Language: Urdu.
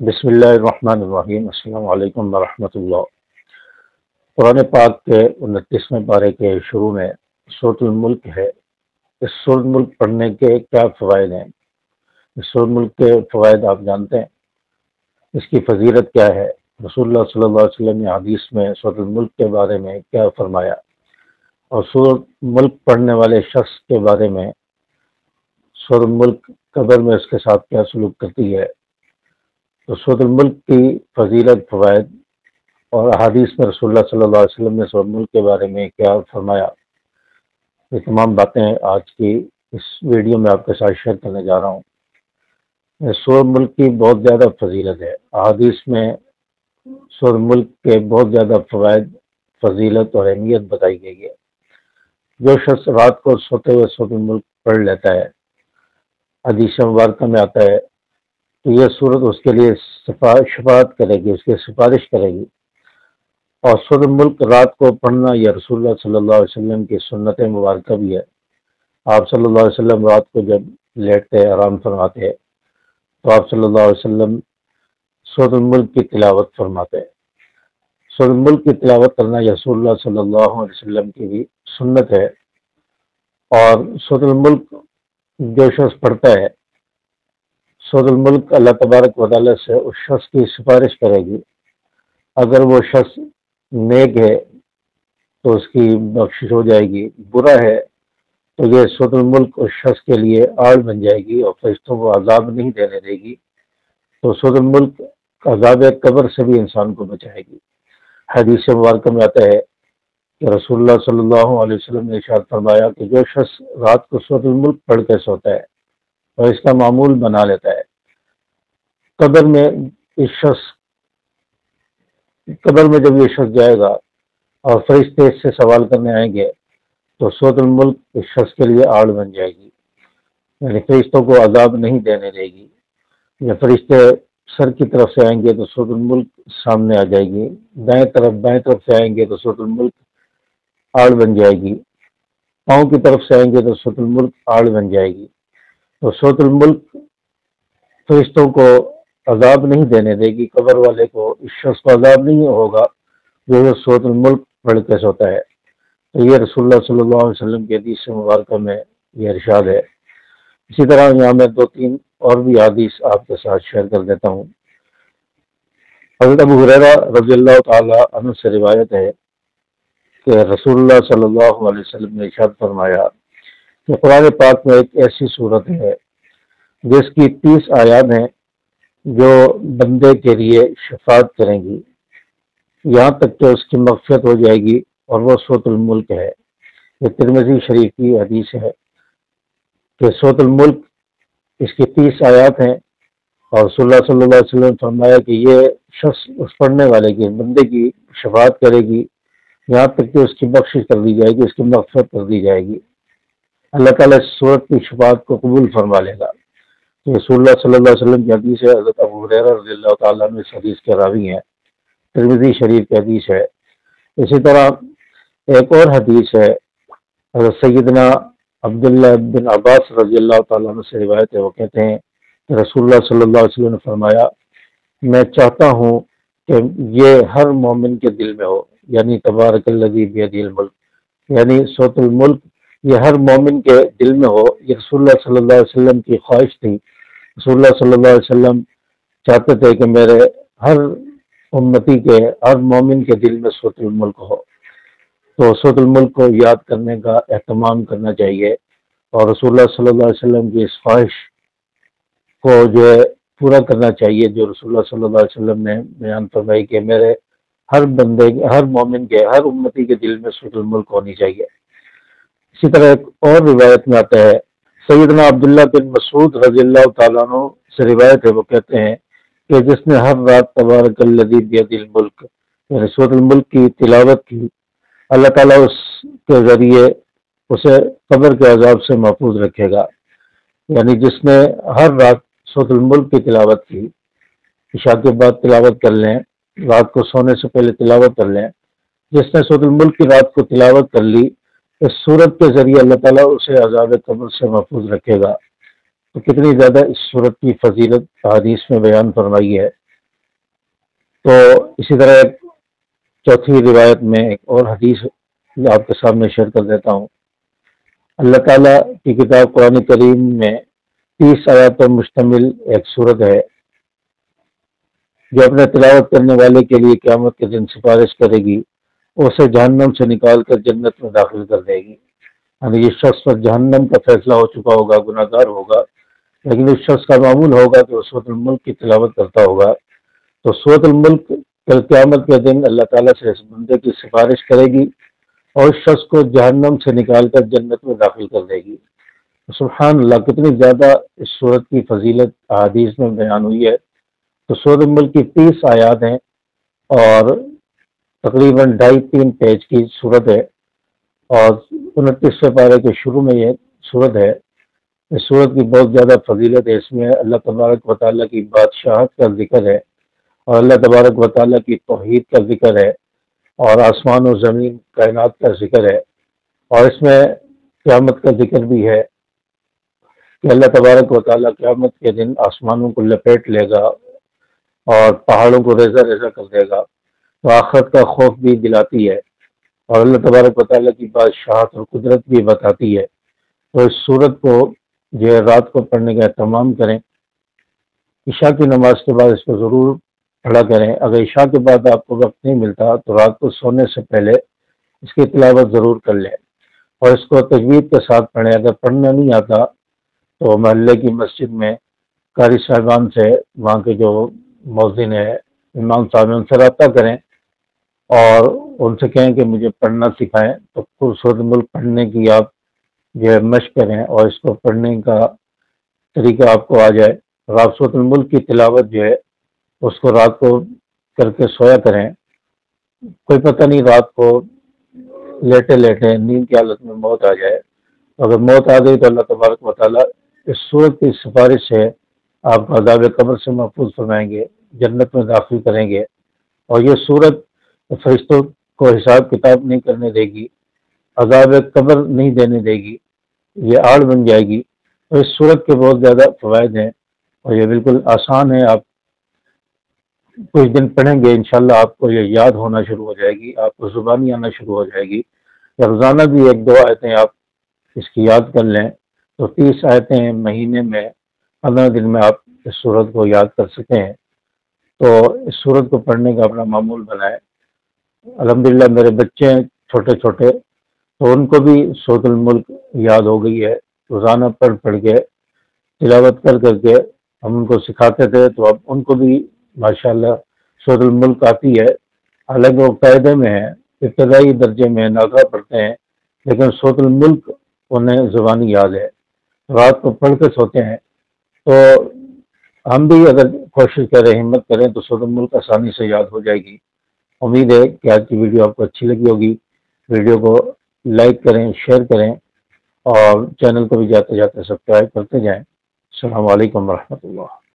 بسم اللہ الرحمن الرحیم۔ السلام علیکم ورحمۃ اللہ۔ قرآن پاک کے 29ویں پارے کے شروع میں سورۃ الملک ہے۔ اس سورۃ الملک پڑھنے کے کیا فوائد ہیں؟ اس سورۃ الملک کے فوائد آپ جانتے ہیں؟ اس کی فضیلت کیا ہے؟ رسول اللہ صلی اللہ علیہ وسلم نے حدیث میں سورۃ الملک کے بارے میں کیا فرمایا، اور سورۃ الملک پڑھنے والے شخص کے بارے میں سورۃ الملک قبر میں اس کے ساتھ کیا سلوک کرتی ہے؟ تو سورۃ الملک کی فضیلت، فوائد اور احادیث میں رسول اللہ صلی اللہ علیہ وسلم نے سورۃ الملک کے بارے میں کیا فرمایا، یہ تمام باتیں آج کی اس ویڈیو میں آپ کے ساتھ شیئر کرنے جا رہا ہوں۔ سورۃ الملک کی بہت زیادہ فضیلت ہے۔ احادیث میں سورۃ الملک کے بہت زیادہ فوائد، فضیلت اور اہمیت بتائی گئی ہے۔ جو شخص رات کو سوتے ہوئے سورۃ الملک پڑھ لیتا ہے، حدیث مبارکہ میں آتا ہے تو یہ صورت اس کے لیے شفاعت کرے گی، اس کی سفارش کرے گی۔ اور سورۃ الملک رات کو پڑھنا یہ رسول اللہ صلی اللہ علیہ وسلم کی سنت مبارکہ بھی ہے۔ آپ صلی اللہ علیہ وسلم رات کو جب لیٹتے آرام فرماتے تو آپ صلی اللہ علیہ وسلم سورۃ الملک کی تلاوت فرماتے۔ سورۃ الملک کی تلاوت کرنا یہ رسول اللہ صلی اللہ علیہ وسلم کی بھی سنت ہے۔ اور سورۃ الملک جو شخص پڑھتا ہے، سورۃ الملک اللہ تبارک و تعالیٰ سے اس شخص کی سفارش کرے گی۔ اگر وہ شخص نیک ہے تو اس کی بخشش ہو جائے گی، برا ہے تو یہ سورۃ الملک اس شخص کے لیے آڑ بن جائے گی اور فرشتوں کو عذاب نہیں دینے دے گی۔ تو سورۃ الملک عذاب قبر سے بھی انسان کو بچائے گی۔ حدیث مبارکہ میں آتا ہے کہ رسول اللہ صلی اللہ علیہ وسلم نے ارشاد فرمایا کہ جو شخص رات کو سورۃ الملک پڑھ کے سوتا ہے اور اس کا معمول بنا لیتا ہے، قبر میں جب یہ شخص جائے گا اور فرشتے اس سے سوال کرنے آئیں گے تو سورۃ الملک اس شخص کے لیے آڑ بن جائے گی، یعنی فرشتوں کو عذاب نہیں دینے دے گی۔ یا فرشتے سر کی طرف سے آئیں گے تو سورۃ الملک سامنے آ جائے گی، بائیں طرف سے آئیں گے تو سورۃ الملک آڑ بن جائے گی، پاؤں کی طرف سے آئیں گے تو سورۃ الملک آڑ بن جائے گی۔ تو سورۃ الملک فرشتوں کو عذاب نہیں دینے دے گی، قبر والے کو، اس شخص کو عذاب نہیں ہوگا جو سورۃ الملک پڑھ کے سوتا ہے۔ تو یہ رسول اللہ صلی اللہ علیہ وسلم کی حدیث مبارکہ میں یہ ارشاد ہے۔ اسی طرح یہاں میں 2-3 اور بھی حدیث آپ کے ساتھ شیئر کر دیتا ہوں۔ حضرت ابو ہریرہ رضی اللہ تعالی عنہ سے روایت ہے کہ رسول اللہ صلی اللہ علیہ وسلم نے ارشاد فرمایا کہ قرآن پاک میں ایک ایسی صورت ہے جس کی 30 آیات ہیں جو بندے کے لیے شفاعت کریں گی یہاں تک کہ اس کی مغفرت ہو جائے گی، اور وہ سورۃ الملک ہے۔ یہ ترمذی شریف کی حدیث ہے کہ سورۃ الملک اس کی 30 آیات ہیں، اور رسول اللہ صلی اللہ علیہ وسلم نے فرمایا کہ یہ شخص اس پڑھنے والے کی، بندے کی شفاعت کرے گی یہاں تک کہ اس کی بخشش کر دی جائے گی، اس کی مغفرت کر دی جائے گی۔ اللہ تعالیٰ اس سورت کی شفاعت کو قبول فرما لے گا۔ رسول اللہ صلی اللہ علیہ وسلم کی حدیث ہے۔ حضرت ابو ہریرہ رضی اللہ تعالیٰ عنہ اس حدیث کے راوی ہیں، ترمذی شریف کی حدیث ہے۔ اسی طرح ایک اور حدیث ہے، حضرت سیدنا عبداللہ بن عباس رضی اللہ تعالیٰ عنہ سے روایت ہے، وہ کہتے ہیں کہ رسول اللہ صلی اللہ علیہ وسلم نے فرمایا، میں چاہتا ہوں کہ یہ ہر مومن کے دل میں ہو، یعنی تبارک الذی بیدہ الملک، یعنی سورۃ الملک یہ ہر مومن کے دل میں ہو۔ یہ رسول اللہ صلی اللہ علیہ وسلم کی خواہش تھی۔ رسول اللہ صلی اللہ علیہ وسلم چاہتے تھے کہ میرے ہر امتی کے، ہر مومن کے دل میں سورۃ الملک ہو۔ تو سورۃ الملک کو یاد کرنے کا اہتمام کرنا چاہیے، اور رسول اللہ صلی اللہ علیہ وسلم کی اس خواہش کو جو ہے پورا کرنا چاہیے جو رسول اللہ صلی اللہ علیہ وسلم نے بیان فرمائی کہ میرے ہر بندے، ہر مومن کے، ہر امتی کے دل میں سورۃ الملک ہونی چاہیے۔ اسی طرح ایک اور روایت میں آتا ہے، سیدنا عبداللہ بن مسعود رضی اللہ تعالیٰ عنہ سے روایت ہے، وہ کہتے ہیں کہ جس نے ہر رات تبارک الذی بیدہ الملک یعنی سورۃ الملک کی تلاوت کی، اللہ تعالیٰ اس کے ذریعے اسے قبر کے عذاب سے محفوظ رکھے گا۔ یعنی جس نے ہر رات سورۃ الملک کی تلاوت کی، عشاء کے بعد تلاوت کر لیں، رات کو سونے سے پہلے تلاوت کر لیں، جس نے سورۃ الملک کی رات کو تلاوت کر لی، اس سورت کے ذریعے اللہ تعالیٰ اسے عذاب قبر سے محفوظ رکھے گا۔ تو کتنی زیادہ اس سورت کی فضیلت حدیث میں بیان فرمائی ہے۔ تو اسی طرح ایک چوتھی روایت میں ایک اور حدیث آپ کے سامنے شیئر کر دیتا ہوں۔ اللہ تعالیٰ کی کتاب قرآن کریم میں 30 آیات پر مشتمل ایک سورت ہے جو اپنے تلاوت کرنے والے کے لیے قیامت کے دن سفارش کرے گی، اسے جہنم سے نکال کر جنت میں داخل کر دے گی۔ یعنی جس شخص پر جہنم کا فیصلہ ہو چکا ہوگا، گناہ گار ہوگا، لیکن اس شخص کا معمول ہوگا کہ وہ سورۃ الملک کی تلاوت کرتا ہوگا، تو سورۃ الملک کل قیامت کے دن اللہ تعالیٰ سے اس بندے کی سفارش کرے گی اور اس شخص کو جہنم سے نکال کر جنت میں داخل کر دے گی۔ سبحان اللہ، کتنی زیادہ اس سورت کی فضیلت احادیث میں بیان ہوئی ہے۔ تو سورۃ الملک کی 30 آیات ہیں اور تقریباً 2.5-3 پیج کی صورت ہے، اور 29ویں پارے کے شروع میں یہ صورت ہے۔ اس صورت کی بہت زیادہ فضیلت ہے، اس میں اللہ تبارک و تعالیٰ کی بادشاہت کا ذکر ہے اور اللہ تبارک و تعالیٰ کی توحید کا ذکر ہے اور آسمان و زمین کائنات کا ذکر ہے، اور اس میں قیامت کا ذکر بھی ہے کہ اللہ تبارک و تعالیٰ قیامت کے دن آسمانوں کو لپیٹ لے گا اور پہاڑوں کو ریزہ ریزہ کر دے گا، تو آخرت کا خوف بھی دلاتی ہے اور اللہ تبارک و تعالیٰ کی بادشاہت اور قدرت بھی بتاتی ہے۔ تو اس صورت کو جو ہے رات کو پڑھنے کا اہتمام کریں، عشاء کی نماز کے بعد اس کو ضرور پڑھا کریں۔ اگر عشاء کے بعد آپ کو وقت نہیں ملتا تو رات کو سونے سے پہلے اس کی تلاوت ضرور کر لیں اور اس کو تجوید کے ساتھ پڑھیں۔ اگر پڑھنا نہیں آتا تو محلے کی مسجد میں قاری صاحبان سے، وہاں کے جو مؤذن ہے، امام صاحب، ان سے رابطہ کریں اور ان سے کہیں کہ مجھے پڑھنا سکھائیں، تو سورۃ الملک پڑھنے کی آپ جو ہے مشق کریں اور اس کو پڑھنے کا طریقہ آپ کو آ جائے۔ اور آپ سورۃ الملک کی تلاوت جو ہے اس کو رات کو کر کے سویا کریں۔ کوئی پتہ نہیں رات کو لیٹے لیٹے نیند کی حالت میں موت آ جائے، اگر موت آ گئی تو اللہ تبارک و تعالیٰ اس صورت کی سفارش سے آپ کو عذاب قبر سے محفوظ فرمائیں گے، جنت میں داخل کریں گے، اور یہ صورت فرشتوں کو حساب کتاب نہیں کرنے دے گی، عذاب قبر نہیں دینے دے گی، یہ آڑ بن جائے گی۔ تو اس صورت کے بہت زیادہ فوائد ہیں اور یہ بالکل آسان ہے، آپ کچھ دن پڑھیں گے انشاءاللہ آپ کو یہ یاد ہونا شروع ہو جائے گی، آپ کو زبانی آنا شروع ہو جائے گی۔ روزانہ بھی 1-2 آیتیں آپ اس کی یاد کر لیں تو 30 آیتیں مہینے میں 15 دن میں آپ اس صورت کو یاد کر سکیں ہیں۔ تو اس صورت کو پڑھنے کا اپنا معمول بنائیں۔ الحمدللہ میرے بچے ہیں چھوٹے چھوٹے، تو ان کو بھی سورۃ الملک یاد ہو گئی ہے، روزانہ پڑھ پڑھ کے تلاوت کر کر کے ہم ان کو سکھاتے تھے، تو اب ان کو بھی ماشاءاللہ سورۃ الملک آتی ہے۔ حالانکہ وہ قاعدے میں ہیں، ابتدائی درجے میں ناقہ پڑھتے ہیں، لیکن سورۃ الملک انہیں زبانی یاد ہے، رات کو پڑھ کے سوتے ہیں۔ تو ہم بھی اگر کوشش کریں، ہمت کریں تو سورۃ الملک آسانی سے یاد ہو جائے گی۔ امید ہے کہ آج کی ویڈیو آپ کو اچھی لگی ہوگی۔ ویڈیو کو لائک کریں، شیئر کریں اور چینل کو بھی جاتے جاتے سبسکرائب کرتے جائیں۔ السلام علیکم ورحمۃ اللہ۔